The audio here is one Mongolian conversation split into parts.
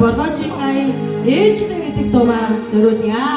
Боломжийн аян ээж минь гэдэг дуугаар зориулъя.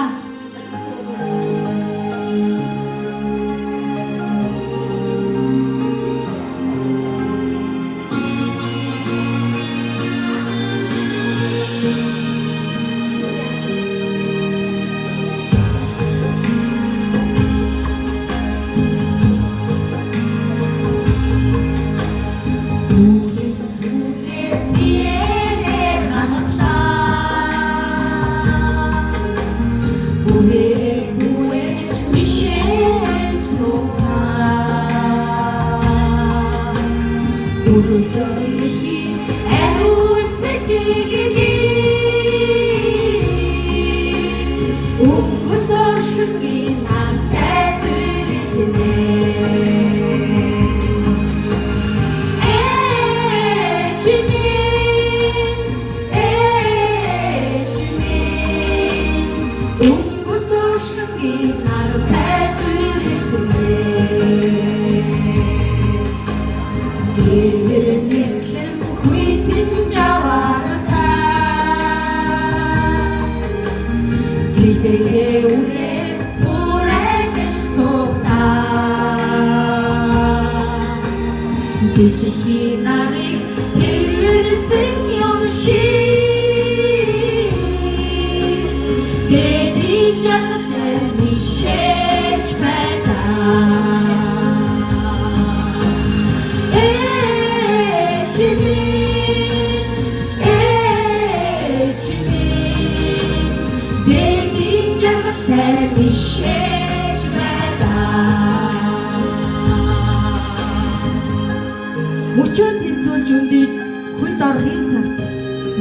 Мөчөө тэнцүүлж өндөд хөл дорхын цагт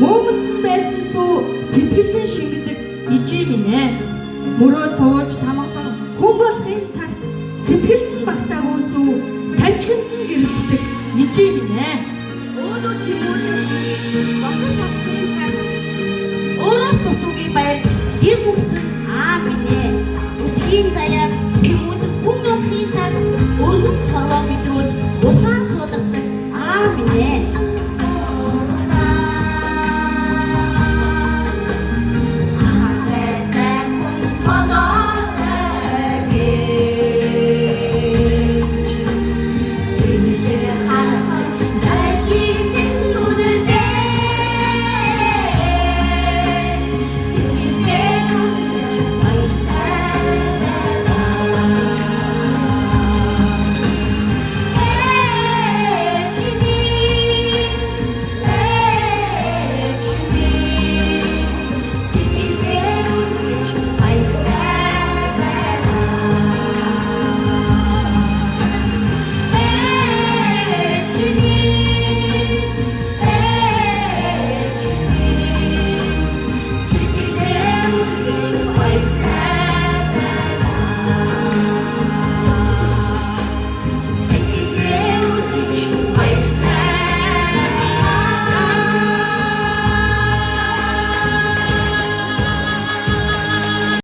мөөмөндөн байсан сүү сэтгэлдэн шингэдэг ижээ минь ээ. Мөрөө цуулж тамгалан хүн болохын цагт сэтгэлдэн багтаагүй сүү санчганд нь гэрэлтдэг ижээ минь ээ. Өөдөө тэмүүлэн бахар тавсан цаг өөрөөс дутуугийн баярч дэм үгсэн аа минь ээ. Үсгийн заяа